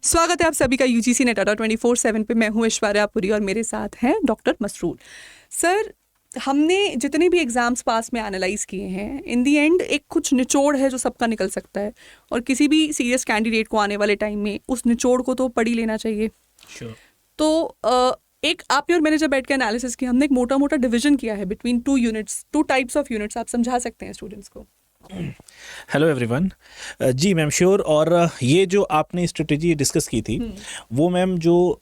स्वागत है आप सभी का यूजीसी नेट अड्डा 24/7 पे। मैं हूँ ऐश्वर्या पुरी और मेरे साथ हैं डॉक्टर मसरूर सर। हमने जितने भी एग्जाम्स पास में एनालाइज किए हैं, इन दी एंड एक कुछ निचोड़ है जो सबका निकल सकता है, और किसी भी सीरियस कैंडिडेट को आने वाले टाइम में उस निचोड़ को तो पढ़ ही लेना चाहिए। Sure. तो एक आपने और मैंने जब बैठ के एनालिसिस किया, हमने एक मोटा मोटा डिवीजन किया है between two types of units. आप समझा सकते हैं स्टूडेंट्स को? Hello everyone. जी मैम, श्योर। और ये जो आपने स्ट्रेटेजी डिस्कस की थी वो मैम जो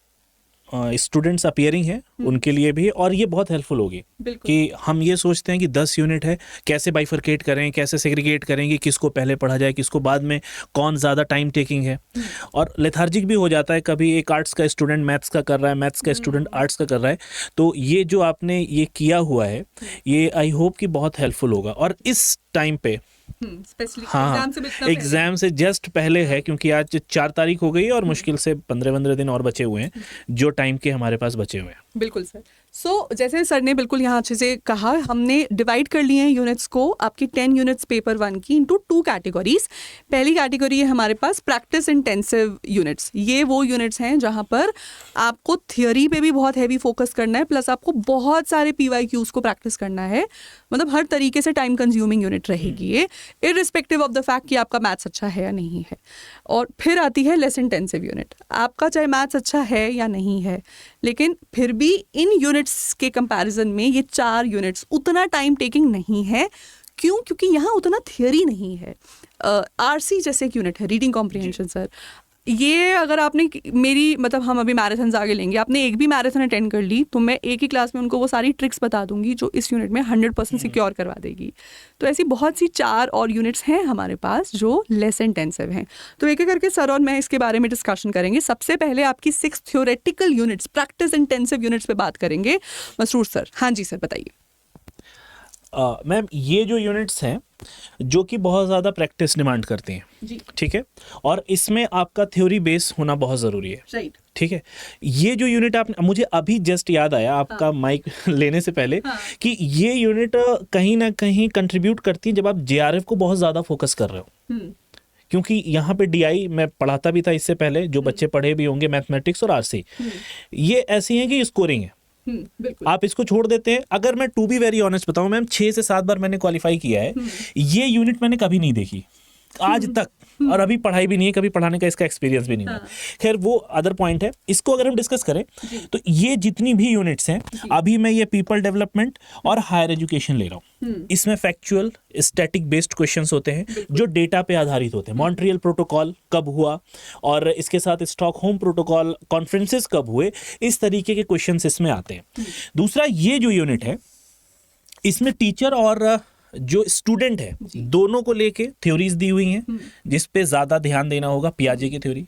स्टूडेंट्स अपियरिंग हैं उनके लिए भी, और ये बहुत हेल्पफुल होगी बिल्कुल। कि हम ये सोचते हैं कि 10 यूनिट है, कैसे बाइफरकेट करें, कैसे सेग्रीगेट करेंगे, किसको पहले पढ़ा जाए, किसको बाद में, कौन ज़्यादा टाइम टेकिंग है। और लेथार्जिक भी हो जाता है, कभी एक आर्ट्स का स्टूडेंट मैथ्स का कर रहा है, मैथ्स का स्टूडेंट आर्ट्स का कर रहा है। तो ये जो आपने ये किया हुआ है, ये आई होप कि बहुत हेल्पफुल होगा। और इस टाइम पे हाँ, एग्जाम से जस्ट पहले है, क्योंकि आज 4 तारीख हो गई है और मुश्किल से 15 दिन और बचे हुए हैं जो टाइम के हमारे पास बचे हुए हैं। बिल्कुल सर। जैसे सर ने बिल्कुल यहाँ अच्छे से कहा, हमने डिवाइड कर लिए हैं यूनिट्स को, आपकी 10 यूनिट्स पेपर 1 की, इनटू 2 कैटेगरीज। पहली कैटेगरी है हमारे पास प्रैक्टिस इंटेंसिव यूनिट्स। ये वो यूनिट्स हैं जहाँ पर आपको थियोरी पे भी बहुत हैवी फोकस करना है, प्लस आपको बहुत सारे PYQs को प्रैक्टिस करना है। मतलब हर तरीके से टाइम कंज्यूमिंग यूनिट रहेगी ये, इररिस्पेक्टिव ऑफ द फैक्ट कि आपका मैथ्स अच्छा है या नहीं है। और फिर आती है लेस इंटेंसिव यूनिट। आपका चाहे मैथ्स अच्छा है या नहीं है, लेकिन फिर भी इन यूनिट्स के कंपैरिजन में ये 4 यूनिट्स उतना टाइम टेकिंग नहीं है। क्यों? क्योंकि यहाँ उतना थियोरी नहीं है। RC जैसे एक यूनिट है, रीडिंग कॉम्प्रिहेंशन सर। ये अगर आपने मेरी मतलब हम अभी मैराथन आगे लेंगे, आपने एक भी मैराथन अटेंड कर ली तो मैं एक ही क्लास में उनको वो सारी ट्रिक्स बता दूंगी जो इस यूनिट में 100% सिक्योर करवा देगी। तो ऐसी बहुत सी 4 और यूनिट्स हैं हमारे पास जो लेस इंटेंसिव हैं। तो एक एक करके सर और मैं इसके बारे में डिस्कशन करेंगे। सबसे पहले आपकी 6 theoretical units, practice intensive units पे बात करेंगे मसरूर सर। हाँ जी सर, बताइए। मैम, ये जो यूनिट्स हैं जो कि बहुत ज़्यादा प्रैक्टिस डिमांड करती हैं, ठीक है, और इसमें आपका थ्योरी बेस होना बहुत ज़रूरी है, राइट। ठीक है। ये जो यूनिट आपने, मुझे अभी जस्ट याद आया आपका माइक लेने से पहले कि ये यूनिट कहीं ना कहीं कंट्रीब्यूट करती है जब आप JRF को बहुत ज़्यादा फोकस कर रहे हो। क्योंकि यहाँ पे DI मैं पढ़ाता भी था इससे पहले, जो बच्चे पढ़े भी होंगे मैथमेटिक्स और RC, ये ऐसी हैं कि स्कोरिंग है। आप इसको छोड़ देते हैं। अगर मैं टू बी वेरी ऑनेस्ट बताऊं मैम, 6 से 7 बार मैंने क्वालिफाई किया है, ये यूनिट मैंने कभी नहीं देखी आज तक, और अभी पढ़ाई भी नहीं है, कभी पढ़ाने का इसका एक्सपीरियंस भी नहीं है। खैर वो अदर पॉइंट है। इसको अगर हम डिस्कस करें तो ये जितनी भी यूनिट्स हैं, अभी मैं ये पीपल डेवलपमेंट और हायर एजुकेशन ले रहा हूँ। इसमें फैक्चुअल स्टैटिक बेस्ड क्वेश्चंस होते हैं जो डेटा पे आधारित होते हैं। मॉन्ट्रियल प्रोटोकॉल कब हुआ, और इसके साथ स्टॉकहोम प्रोटोकॉल कॉन्फ्रेंसेस कब हुए, इस तरीके के क्वेश्चंस इसमें आते हैं। दूसरा, ये जो यूनिट है इसमें टीचर और जो स्टूडेंट है दोनों को लेके थ्योरीज दी हुई हैं जिस पे ज्यादा ध्यान देना होगा। पियाजे की थ्योरी,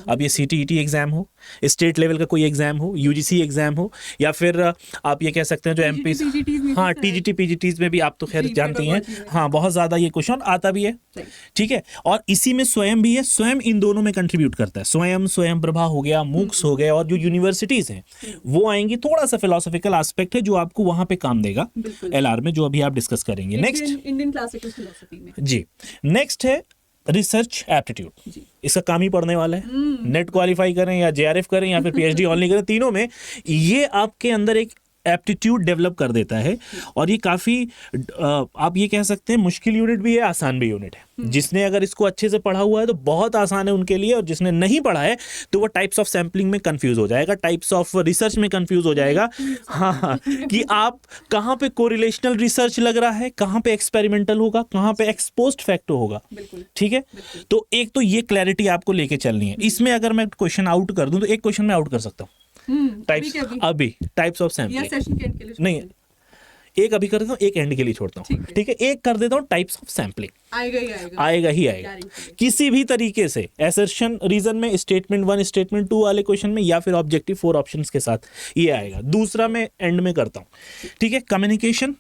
अब ये CTET एग्जाम हो, स्टेट लेवल का कोई एग्जाम हो, UGC एग्जाम हो, या फिर आप ये कह सकते हैं जो MP, हाँ TGT PGTs में भी आप तो खैर जानती हैं, हाँ बहुत ज्यादा ये क्वेश्चन आता भी है, ठीक है। और इसी में स्वयं भी है, स्वयं इन दोनों में कंट्रीब्यूट करता है। स्वयं प्रभा हो गया, MOOCs हो गए, और जो यूनिवर्सिटीज हैं वो आएंगी। थोड़ा सा फिलोसॉफिकल एस्पेक्ट है जो आपको वहां पे काम देगा LR में, जो अभी आप डिस्कस करेंगे। नेक्स्ट, इंडियन क्लासिकल फिलॉसफी में जी नेक्स्ट है रिसर्च एप्टीट्यूड। इसका काम ही पढ़ने वाला है। नेट क्वालिफाई करें या JRF करें या फिर PhD ऑनली करें, तीनों में ये आपके अंदर एक एप्टीट्यूड डेवलप कर देता है। और ये काफ़ी आप ये कह सकते हैं मुश्किल यूनिट भी है, आसान भी यूनिट है। जिसने अगर इसको अच्छे से पढ़ा हुआ है तो बहुत आसान है उनके लिए, और जिसने नहीं पढ़ा है तो वो टाइप्स ऑफ सैम्पलिंग में कंफ्यूज हो जाएगा, टाइप्स ऑफ रिसर्च में कंफ्यूज हो जाएगा। हाँ, कि आप कहाँ पे कोरिलेशनल रिसर्च लग रहा है, कहाँ पे एक्सपेरिमेंटल होगा, कहाँ पे एक्सपोज्ड फैक्ट होगा, ठीक है। तो एक तो ये क्लैरिटी आपको लेके चलनी है। इसमें अगर मैं क्वेश्चन आउट कर दूं तो एक क्वेश्चन मैं आउट कर सकता हूँ, टाइप्स ऑफ सैम्पलिंग नहीं, एक अभी कर देता हूँ, एक एंड के लिए छोड़ता हूँ, ठीक है। एक कर देता हूँ टाइप्स ऑफ सैम्पलिंग, आएगा ही आएगा किसी भी तरीके से। असर्शन रीजन में स्टेटमेंट 1 स्टेटमेंट 2 वाले क्वेश्चन में, या फिर ऑब्जेक्टिव 4 ऑप्शंस के साथ ये आएगा। दूसरा मैं एंड में करता हूँ, ठीक है। कम्युनिकेशन,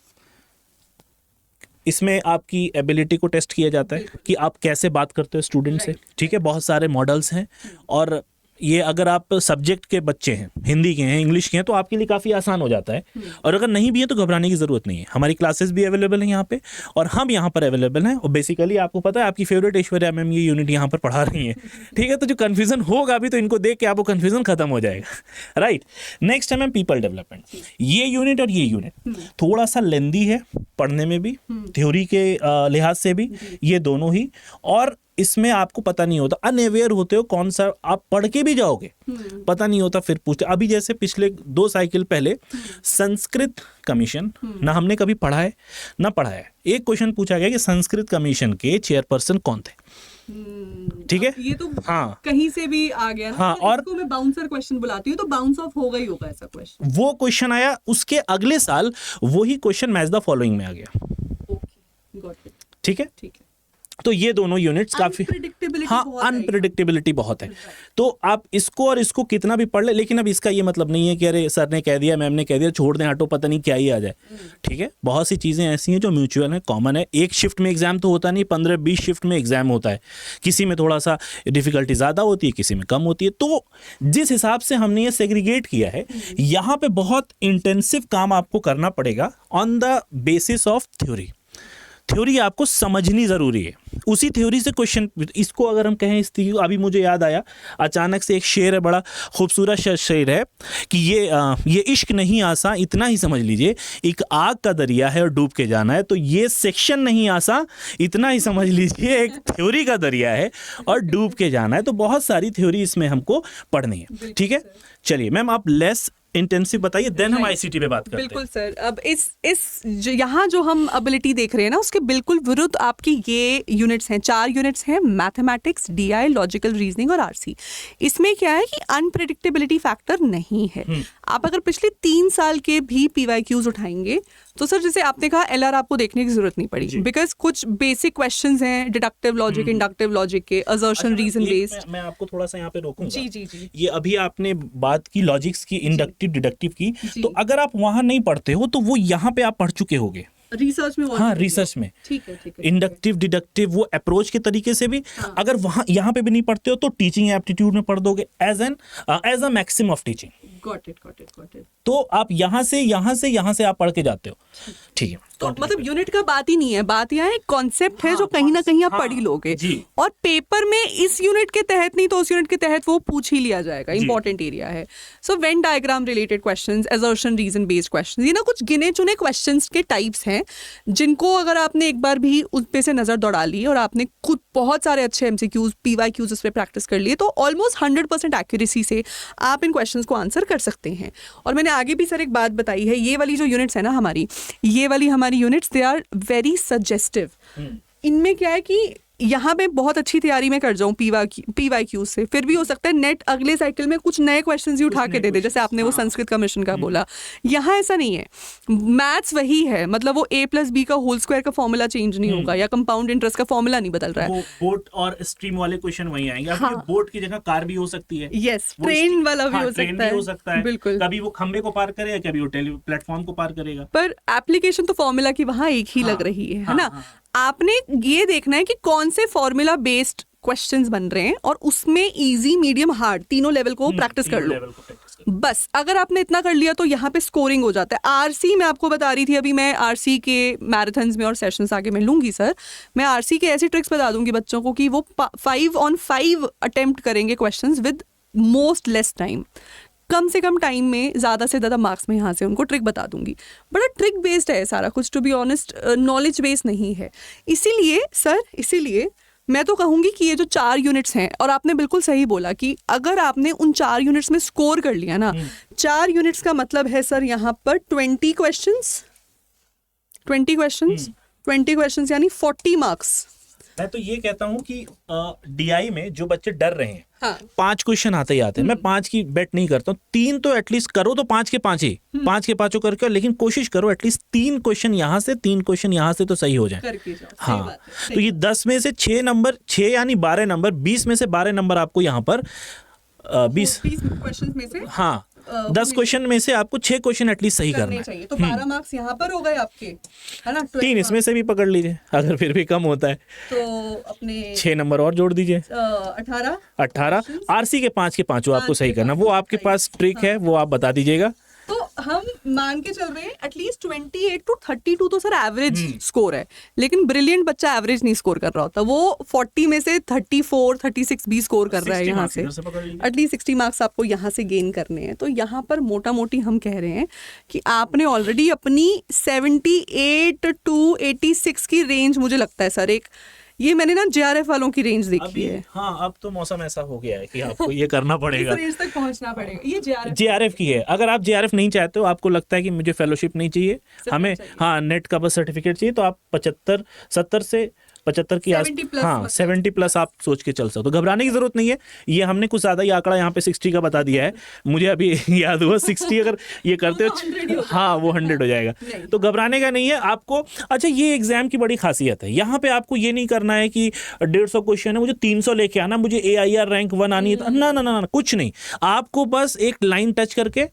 इसमें आपकी एबिलिटी को टेस्ट किया जाता है कि आप कैसे बात करते हो स्टूडेंट से, ठीक है। बहुत सारे मॉडल्स हैं, और ये अगर आप सब्जेक्ट के बच्चे हैं, हिंदी के हैं, इंग्लिश के हैं, तो आपके लिए काफ़ी आसान हो जाता है। और अगर नहीं भी है तो घबराने की ज़रूरत नहीं है। हमारी क्लासेस भी अवेलेबल हैं यहाँ पे और हम यहाँ पर अवेलेबल हैं। और बेसिकली आपको पता है आपकी फेवरेट ऐश्वर्या मैम ये यूनिट यहाँ पर पढ़ा रही हैं, ठीक है। तो जो कन्फ्यूज़न होगा भी तो इनको देख के आपको कन्फ्यूज़न खत्म हो जाएगा, राइट। नेक्स्ट है मैम पीपल डेवलपमेंट। ये यूनिट और ये यूनिट थोड़ा सा लेंदी है पढ़ने में भी, थ्योरी के लिहाज से भी, ये दोनों ही। और इसमें आपको पता नहीं होता, अनअवेयर होते हो कौन सा आप पढ़ के भी जाओगे, पता नहीं होता, फिर पूछते। अभी जैसे पिछले 2 साइकिल पहले संस्कृत कमीशन ना हमने कभी पढ़ा है ना पढ़ा है। एक क्वेश्चन पूछा गया कि संस्कृत कमीशन के चेयरपर्सन कौन थे, ठीक है। ये तो हाँ, कहीं से भी आ गया ना। हाँ, और इसको मैं बाउंसर क्वेश्चन बुलाती हूँ, तो बाउंस ऑफ होगा ही होगा ऐसा क्वेश्चन। वो क्वेश्चन आया, उसके अगले साल वही क्वेश्चन मैच द फॉलोइंग में आ गया, ओके, गॉट इट, ठीक है। ठीक है। तो ये दोनों यूनिट्स काफी, हाँ, अनप्रिडिक्टेबिलिटी बहुत है। तो आप इसको और इसको कितना भी पढ़ ले, लेकिन अब इसका ये मतलब नहीं है कि अरे सर ने कह दिया, मैम ने कह दिया, छोड़ दें, हटो, पता नहीं क्या ही आ जाए, ठीक है। बहुत सी चीज़ें ऐसी हैं जो म्यूचुअल है, कॉमन है। एक शिफ्ट में एग्जाम तो होता नहीं, 15-20 शिफ्ट में एग्जाम होता है। किसी में थोड़ा सा डिफिकल्टी ज़्यादा होती है, किसी में कम होती है। तो जिस हिसाब से हमने ये सेग्रीगेट किया है, यहाँ पे बहुत इंटेंसिव काम आपको करना पड़ेगा on the basis of theory. Theory आपको समझनी ज़रूरी है। उसी थ्योरी से क्वेश्चन, इसको अगर हम कहें, इस अभी मुझे याद आया अचानक से, एक शेर है, बड़ा खूबसूरत शेर है कि ये इश्क नहीं आसा, इतना ही समझ लीजिए, एक आग का दरिया है और डूब के जाना है। तो ये सेक्शन नहीं आसा, इतना ही समझ लीजिए, एक थ्योरी का दरिया है और डूब के जाना है। तो बहुत सारी थ्योरी इसमें हमको पढ़नी है, ठीक है। चलिए मैम, आप लेस इंटेंसिव बताइए, देन हम आईसीटी पे बात करते हैं। बिल्कुल सर। अब इस यहाँ जो हम एबिलिटी देख रहे हैं ना, उसके बिल्कुल विरुद्ध आपकी ये यूनिट्स हैं, 4 यूनिट्स हैं, मैथमेटिक्स, डीआई, लॉजिकल रीजनिंग और आरसी। इसमें क्या है कि अनप्रेडिक्टेबिलिटी फैक्टर नहीं है। आप अगर पिछले 3 साल के भी पीवाईक्यूज उठाएंगे तो सर, जैसे आपने कहा, एलआर आपको देखने की जरूरत नहीं पड़ी, बिकॉज कुछ बेसिक क्वेश्चंस हैं, डिडक्टिव लॉजिक, इंडक्टिव लॉजिक के, असर्शन, रीजन बेस्ड। मैं आपको थोड़ा सा यहाँ पे रोकूंगा। जी जी जी। ये अभी आपने बात की लॉजिक्स की, इंडक्टिव, डिडक्टिव की, तो अगर आप वहां नहीं पढ़ते हो तो वो यहाँ पे आप पढ़ चुके होगे रिसर्च में। हाँ, रिसर्च में, ठीक है, ठीक है। इंडक्टिव, डिडक्टिव, वो अप्रोच के तरीके से भी। अगर वहां यहाँ पे भी नहीं पढ़ते हो तो टीचिंग एप्टीट्यूड में पढ़ दोगे as a maxim of teaching. Got it, got it, got it. तो आप यहाँ से आप पढ़ के जाते हो, ठीक है। तो मतलब यूनिट का बात ही नहीं है, बात यहाँ एक कॉन्सेप्ट है जो कहीं ना कहीं आप पढ़ ही लोगे, और पेपर में इस यूनिट के तहत नहीं तो उस यूनिट के तहत वो पूछ ही लिया जाएगा, इंपॉर्टेंट एरिया है। So Venn diagram related questions, assertion, reason based questions, ये ना कुछ गिने चुने क्वेश्चंस के टाइप्स हैं जिनको अगर आपने एक बार भी उस पे से नजर दौड़ा ली और आपने खुद बहुत सारे अच्छे एमसीक्यूज, पीवाईक्यूज उस पर प्रैक्टिस कर लिए, तो ऑलमोस्ट 100% एक्यूरेसी से आप इन क्वेश्चंस को आंसर कर सकते हैं। और मैंने आगे भी सर एक बात बताई है, ये वाली जो यूनिट्स है ना हमारी, ये वाली हमारी units, they are very suggestive. इनमें क्या है कि यहाँ पे बहुत अच्छी तैयारी में कर जाऊँ पीवाईक्यू से, फिर भी हो सकता है नेट अगले साइकिल में कुछ नए क्वेश्चंस ही उठा के दे दे, जैसे आपने वो संस्कृत कमीशन का बोला। यहाँ ऐसा नहीं है, मैथ्स वही है, मतलब वो a+b का होल स्क्वायर का फॉर्मूला चेंज नहीं होगा, या कंपाउंड इंटरेस्ट का फॉर्मूला नहीं बदल रहा है। बोट और स्ट्रीम वाले क्वेश्चन वही आएंगे। हाँ, बोट की जगह कार भी हो सकती है, यस, ट्रेन वाला भी हो सकता है, बिल्कुल। कभी वो खंबे को पार करेगा, कभी वो प्लेटफॉर्म को पार करेगा, पर एप्लीकेशन तो फॉर्मूला की वहां एक ही लग रही है ना। आपने ये देखना है कि कौन से फॉर्मूला बेस्ड क्वेश्चंस बन रहे हैं और उसमें इजी, मीडियम, हार्ड तीनों लेवल को प्रैक्टिस कर लो। बस अगर आपने इतना कर लिया तो यहाँ पे स्कोरिंग हो जाता है। आरसी मैं आपको बता रही थी, अभी मैं आरसी के मैराथन्स में और सेशंस आगे मैं लूंगी सर, मैं आरसी के ऐसी ट्रिक्स बता दूंगी बच्चों को कि वो 5 on 5 अटेम्प्ट करेंगे questions with most less time, कम से कम टाइम में ज़्यादा से ज़्यादा मार्क्स में यहाँ से उनको ट्रिक बता दूंगी। बड़ा ट्रिक बेस्ड है सारा कुछ, to be honest, knowledge based नहीं है। इसीलिए सर, इसीलिए मैं तो कहूँगी कि ये जो 4 यूनिट्स हैं, और आपने बिल्कुल सही बोला कि अगर आपने उन 4 यूनिट्स में स्कोर कर लिया ना, 4 यूनिट्स का मतलब है सर यहाँ पर 20 क्वेश्चंस यानी 40 मार्क्स। मैं तो ये कहता हूँ कि डीआई में जो बच्चे डर रहे हैं, हाँ, 5 क्वेश्चन आते ही आते हैं, मैं 5 की बेट नहीं करता हूँ, 3 तो एटलीस्ट करो, तो 5 के 5 ही, 5 के 5 करके, लेकिन कोशिश करो एटलीस्ट 3 क्वेश्चन यहाँ से, 3 क्वेश्चन यहाँ से तो सही हो जाए। हाँ, तो ये 10 में से 6 नंबर, 6 यानी 12 नंबर, 20 में से 12 नंबर आपको यहाँ पर 20 क्वेश्चंस में से, हाँ, 10 क्वेश्चन में से आपको 6 क्वेश्चन एटलीस्ट सही करना करने है। चाहिए। तो 12 मार्क्स यहाँ पर हो गए आपके, है ना? 3 इसमें से भी पकड़ लीजिए, अगर फिर भी कम होता है तो अपने 6 नंबर और जोड़ दीजिए, 18। आरसी के 5 के 5 आपको सही करना, वो आपके पास ट्रिक है, वो आप बता दीजिएगा। तो हम मान के चल रहे हैं एटलीस्ट 28 to 32 तो सर एवरेज स्कोर है, लेकिन ब्रिलियंट बच्चा एवरेज नहीं स्कोर कर रहा होता, वो 40 में से 34 36 भी स्कोर कर रहा है यहाँ से। एटलीस्ट 60 मार्क्स आपको यहाँ से गेन करने हैं। तो यहाँ पर मोटा मोटी हम कह रहे हैं कि आपने ऑलरेडी अपनी 78 to 86 की रेंज, मुझे लगता है सर, एक ये मैंने ना जेआरएफ वालों की रेंज देखी है। हाँ, अब तो मौसम ऐसा हो गया है कि आपको ये करना पड़ेगा, इस रेंज तक पहुंचना पड़ेगा। ये जेआरएफ की है। अगर आप जेआरएफ नहीं चाहते हो, आपको लगता है कि मुझे फेलोशिप नहीं चाहिए, हमें हाँ नेट का बस सर्टिफिकेट चाहिए, तो आप 70 से 75 की 70 प्लस आप सोच के चल सकते हो। घबराने की जरूरत नहीं है, ये हमने कुछ ज्यादा ही आंकड़ा यहाँ पे 60 का बता दिया है, मुझे अभी याद हुआ 60 अगर ये करते हो हाँ वो 100 हो जाएगा, तो घबराने का नहीं है आपको। अच्छा, ये एग्जाम की बड़ी खासियत है, यहाँ पे आपको ये नहीं करना है कि 150 क्वेश्चन है, मुझे 300 लेके आना, मुझे AIR रैंक 1 आनी है, ना, कुछ नहीं। आपको बस एक लाइन टच करके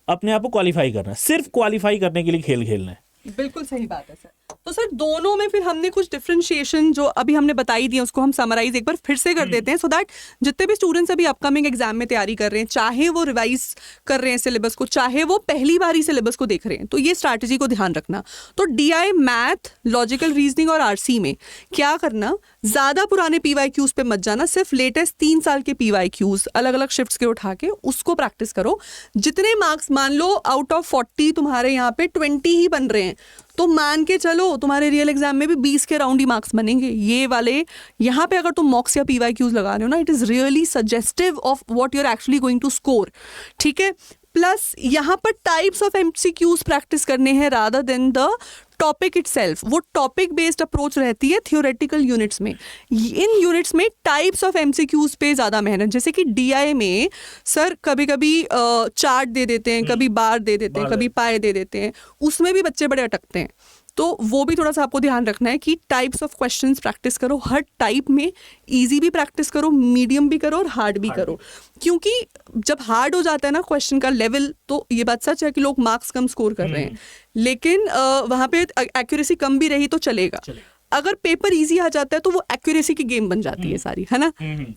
अपने आप को क्वालिफाई करना है, सिर्फ क्वालिफाई करने के लिए खेल खेलना है। बिल्कुल सही बात है सर। तो सर दोनों में फिर हमने कुछ डिफरेंशिएशन जो अभी हमने बताई दी है, उसको हम समराइज एक बार फिर से कर देते हैं, सो दैट जितने भी स्टूडेंट्स अभी अपकमिंग एग्जाम में तैयारी कर रहे हैं, चाहे वो रिवाइज कर रहे हैं सिलेबस को, चाहे वो पहली बार ही सिलेबस को देख रहे हैं, तो ये स्ट्रैटेजी को ध्यान रखना। तो DI, मैथ, लॉजिकल रीजनिंग और RC में क्या करना, ज्यादा पुराने PYQs पे मत जाना, सिर्फ लेटेस्ट 3 साल के PYQs अलग अलग शिफ्ट्स के उठा के उसको प्रैक्टिस करो। जितने मार्क्स, मान लो आउट ऑफ 40 तुम्हारे यहाँ पे 20 ही बन रहे हैं, तो मान के चलो तुम्हारे रियल एग्जाम में भी 20 के राउंड ही मार्क्स बनेंगे। ये वाले यहाँ पे अगर तुम मॉक्स या PYQs लगा रहे हो ना, it is really suggestive of what you are actually going to score, ठीक है। प्लस यहाँ पर टाइप्स ऑफ MCQs प्रैक्टिस करने हैं rather than the topic itself. वो टॉपिक बेस्ड अप्रोच रहती है थियोरेटिकल यूनिट्स में। इन यूनिट्स में टाइप्स ऑफ MCQs पे ज़्यादा मेहनत, जैसे कि DI में सर कभी कभी चार्ट दे देते हैं, कभी बार दे देते हैं, कभी पाए दे देते हैं, उसमें भी बच्चे बड़े अटकते हैं। तो वो भी थोड़ा सा आपको ध्यान रखना है कि टाइप्स ऑफ क्वेश्चंस प्रैक्टिस करो, हर टाइप में इजी भी प्रैक्टिस करो, मीडियम भी करो और हार्ड भी करो, क्योंकि जब हार्ड हो जाता है ना क्वेश्चन का लेवल, तो ये बात सच है कि लोग मार्क्स कम स्कोर कर रहे हैं, लेकिन वहाँ पे एक्यूरेसी कम भी रही तो चलेगा। अगर पेपर इजी आ जाता है तो वो एक्यूरेसी की गेम बन जाती है सारी, है ना।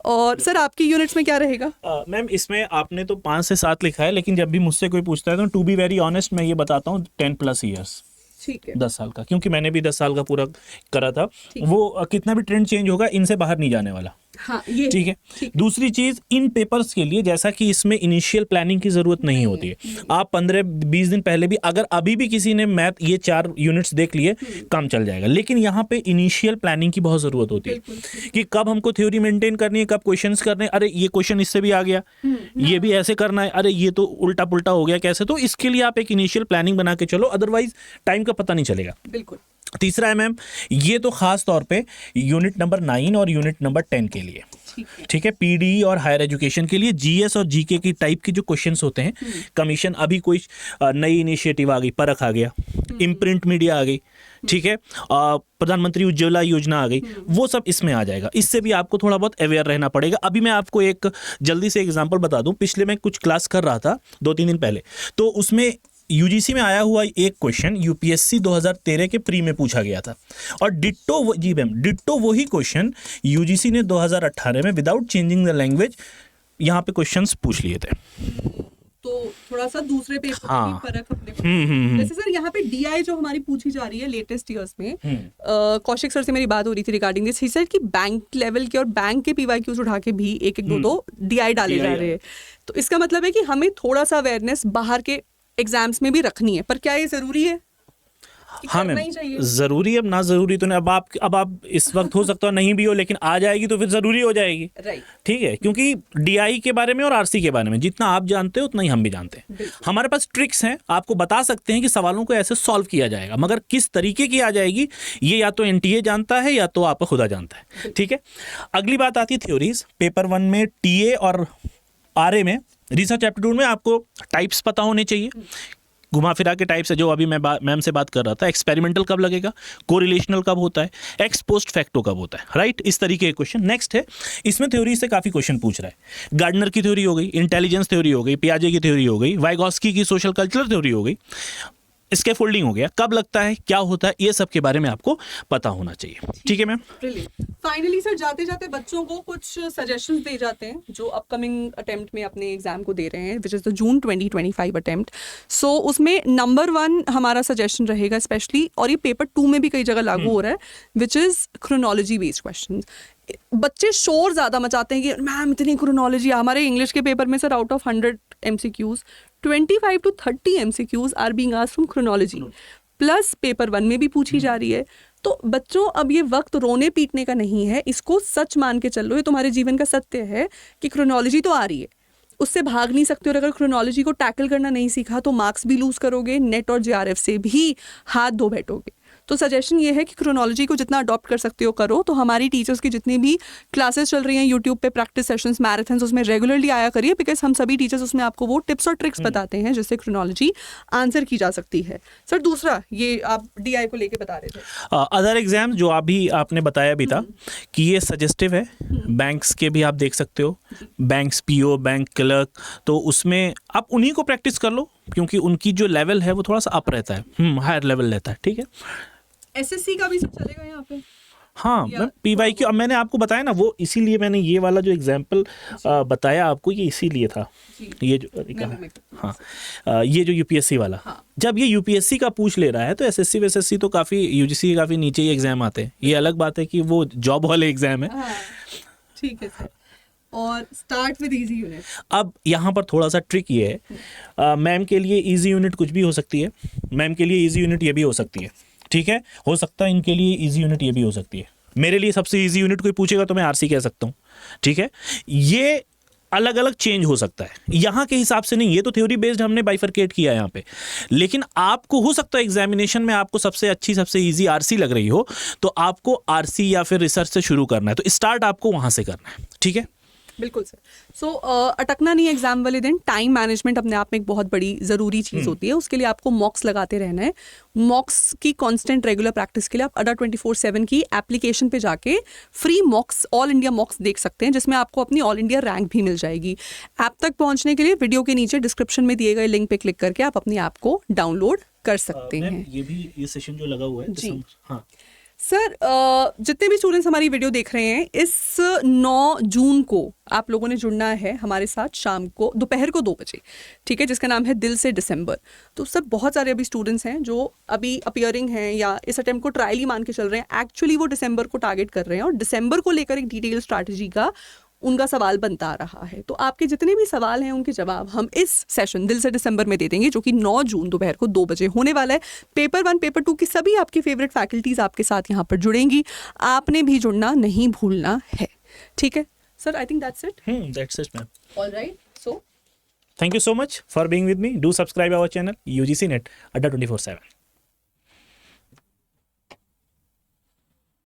और सर आपकी यूनिट्स में क्या रहेगा? मैम इसमें आपने तो 5 से 7 लिखा है, लेकिन जब भी मुझसे कोई पूछता है तो टू बी वेरी ऑनेस्ट मैं ये बताता हूँ 10+ ईयर्स, ठीक है, 10 साल का, क्योंकि मैंने भी 10 साल का पूरा करा था। वो कितना भी ट्रेंड चेंज होगा, इनसे बाहर नहीं जाने वाला। हाँ, ये ठीक है। दूसरी चीज, इन पेपर्स के लिए जैसा कि इसमें इनिशियल प्लानिंग की जरूरत नहीं होती है। आप 15-20 दिन पहले भी, अगर अभी भी किसी ने मैथ ये 4 यूनिट्स देख लिए, काम चल जाएगा। लेकिन यहाँ पे इनिशियल प्लानिंग की बहुत जरूरत होती है कि कब हमको थ्योरी मेंटेन करनी है, कब क्वेश्चंस करने, अरे ये क्वेश्चन इससे भी आ गया, ये भी ऐसे करना है, अरे ये तो उल्टा पुल्टा हो गया कैसे। तो इसके लिए आप एक इनिशियल प्लानिंग बना के चलो, अदरवाइज टाइम का पता नहीं चलेगा। बिल्कुल। तीसरा है मैम, ये तो खास तौर पे यूनिट नंबर 9 और यूनिट नंबर 10 के लिए, ठीक है। PDE और हायर एजुकेशन के लिए GS और GK की टाइप के जो क्वेश्चंस होते हैं, कमीशन अभी कोई नई इनिशिएटिव आ गई, परख आ गया, इम्प्रिंट मीडिया आ गई, ठीक है, प्रधानमंत्री उज्ज्वला योजना आ गई, वो सब इसमें आ जाएगा। इससे भी आपको थोड़ा बहुत अवेयर रहना पड़ेगा। अभी मैं आपको एक जल्दी से एग्जांपल बता दूं, पिछले मैं कुछ क्लास कर रहा था 2-3 दिन पहले, तो उसमें UGC में आया हुआ एक क्वेश्चन UPSC 2013 के प्री में पूछा गया था, और डिट्टो, जी मैम, डिट्टो वही क्वेश्चन UGC ने 2018 में विदाउट चेंजिंग द लैंग्वेज यहाँ पे क्वेश्चंस पूछ लिए थे। तो थोड़ा सा दूसरे पेपर की फर्क अपने को। जैसे सर यहाँ पे DI जो हमारी पूछी जा रही है लेटेस्ट ईयर्स में, कौशिक सर से मेरी बात हो रही थी रिगार्डिंग दिस, ही सेड कि बैंक लेवल के और बैंक के PYQs उठा के भी 1-1, 2 DI डाले जा रहे हैं। तो इसका मतलब है कि हमें थोड़ा सा अवेयरनेस बाहर के एग्जाम्स में भी रखनी है, पर क्या ये जरूरी है? हाँ मैम, जरूरी, अब ना जरूरी तो नहीं। अब आप इस वक्त हो सकता है नहीं भी हो, लेकिन आ जाएगी तो फिर जरूरी हो जाएगी, ठीक है। क्योंकि DI के बारे में और RC के बारे में जितना आप जानते हो उतना ही हम भी जानते हैं। हमारे पास ट्रिक्स हैं, आपको बता सकते हैं कि सवालों को ऐसे सॉल्व किया जाएगा, मगर किस तरीके की आ जाएगी ये या तो NTA जानता है या तो आप खुदा जानता है, ठीक है। अगली बात आती है थ्योरीज। पेपर 1 में TA और RA में, रिसर्च एप्टीट्यूड में आपको टाइप्स पता होने चाहिए, घुमा फिरा के टाइप से जो अभी मैं मैम से बात कर रहा था, एक्सपेरिमेंटल कब लगेगा, कोरिलेशनल कब होता है, एक्स पोस्ट फैक्टो कब होता है, राइट, इस तरीके के क्वेश्चन। नेक्स्ट है, इसमें थ्योरी से काफ़ी क्वेश्चन पूछ रहा है। गार्डनर की थ्योरी हो गई, इंटेलिजेंस थ्योरी हो गई, पियाजे की थ्योरी हो गई, वाइगॉस्की की सोशल कल्चरल थ्योरी हो गई, इसके फोल्डिंग हो गया, कब लगता है, क्या होता है, ये सब के बारे में आपको पता होना चाहिए। ठीक है मैम। फाइनली सर, जाते जाते बच्चों को कुछ सजेशंस दे जाते हैं जो अपकमिंग अटेम्प्ट में अपने एग्जाम को दे रहे हैं, which is the June 2025 attempt. So उसमें नंबर 1 हमारा सजेशन रहेगा स्पेशली, और ये पेपर 2 में भी कई जगह लागू हो रहा है, which is chronology based question. बच्चे शोर ज़्यादा मचाते हैं कि मैम इतनी क्रोनोलॉजी। हमारे इंग्लिश के पेपर में sir out of 100 MCQs 25 to 30 MCQs are being asked from chronology, plus paper 1 में भी पूछी जा रही है। तो बच्चों, अब ये वक्त रोने पीटने का नहीं है, इसको सच मान के चलो, ये तुम्हारे जीवन का सत्य है कि क्रोनोलॉजी तो आ रही है, उससे भाग नहीं सकते, और अगर क्रोनोलॉजी को टैकल करना नहीं सीखा तो मार्क्स भी लूज करोगे, नेट और JRF से भी हाथ धो बैठोगे। तो सजेशन ये है कि क्रोनोलॉजी को जितना अडॉप्ट कर सकते हो करो। तो हमारी टीचर्स की जितनी भी क्लासेस चल रही हैं यूट्यूब पे, प्रैक्टिस सेशंस, मैराथन्स, उसमें रेगुलरली आया करिए, बिकॉज हम सभी टीचर्स उसमें आपको वो टिप्स और ट्रिक्स बताते हैं जिससे क्रोनोलॉजी आंसर की जा सकती है। सर दूसरा, ये आप DI को लेके बता रहे थे, अदर एग्जाम जो अभी आपने बताया भी था कि ये सजेस्टिव है, बैंक्स के भी आप देख सकते हो, बैंक्स PO, बैंक क्लर्क, तो उसमें आप उन्हीं को प्रैक्टिस कर लो, क्योंकि उनकी जो लेवल है वो थोड़ा सा अप रहता है, हायर लेवल रहता है। ठीक है। SSC का भी सब चलेगा यहाँ पे। हाँ मैम, PYQ, अब मैंने आपको बताया ना, वो इसीलिए मैंने ये वाला जो एग्जाम्पल बताया आपको, ये इसीलिए था, ये जो हाँ, ये जो UPSC वाला, जब ये UPSC का पूछ ले रहा है तो SSC SSC तो काफ़ी, UGC के काफ़ी नीचे ही एग्जाम आते हैं। ये अलग बात है कि वो जॉब वाले एग्जाम है। ठीक है सर। और स्टार्ट विद इजी यूनिट। अब यहाँ पर थोड़ा सा ट्रिक ये है, मैम के लिए इजी यूनिट कुछ भी हो सकती है, मैम के लिए इजी यूनिट ये भी हो सकती है। ठीक है, हो सकता है इनके लिए इजी यूनिट ये भी हो सकती है। मेरे लिए सबसे इजी यूनिट कोई पूछेगा तो मैं RC कह सकता हूँ। ठीक है, ये अलग अलग चेंज हो सकता है, यहाँ के हिसाब से नहीं, ये तो थ्योरी बेस्ड हमने बाइफरकेट किया है यहाँ पे, लेकिन आपको हो सकता है एग्जामिनेशन में आपको सबसे अच्छी सबसे इजी RC लग रही हो, तो आपको RC या फिर रिसर्च से शुरू करना है, तो स्टार्ट आपको वहाँ से करना है। ठीक है, बिल्कुल सर। सो अटकना नहीं एग्जाम वाले दिन। टाइम मैनेजमेंट अपने आप में एक बहुत बड़ी ज़रूरी चीज़ होती है, उसके लिए आपको मॉक्स लगाते रहना है। मॉक्स की कांस्टेंट रेगुलर प्रैक्टिस के लिए आप अडा 24/7 की एप्लीकेशन पे जाके फ्री मॉक्स, ऑल इंडिया मॉक्स देख सकते हैं, जिसमें आपको अपनी ऑल इंडिया रैंक भी मिल जाएगी। ऐप तक पहुंचने के लिए वीडियो के नीचे डिस्क्रिप्शन में दिए गए लिंक पे क्लिक करके आप अपनी ऐप को डाउनलोड कर सकते हैं। ये सेशन जो लगा हुआ है जी। हाँ सर, जितने भी स्टूडेंट्स हमारी वीडियो देख रहे हैं, इस 9 जून को आप लोगों ने जुड़ना है हमारे साथ शाम को, दोपहर को 2 बजे। ठीक है, जिसका नाम है दिल से दिसंबर। तो सर बहुत सारे अभी स्टूडेंट्स हैं जो अभी अपीयरिंग हैं या इस अटेम्प्ट को ट्रायल ही मान के चल रहे हैं, एक्चुअली वो दिसंबर को टारगेट कर रहे हैं और दिसंबर को लेकर एक डिटेल स्ट्रैटेजी का उनका सवाल बनता आ रहा है। तो आपके जितने भी सवाल हैं उनके जवाब हम इस सेशन दिल से दिसंबर में दे देंगे, जो कि 9 जून दोपहर को 2 बजे होने वाला है। पेपर 1 पेपर 2 की सभी आपकी फेवरेट फैकल्टीज आपके साथ यहाँ पर जुड़ेंगी, आपने भी जुड़ना नहीं भूलना है। ठीक है sir, I think that's it. That's it ma'am. Alright, so thank you so much for being with me. Do subscribe our channel UGC Net Adda 24/7.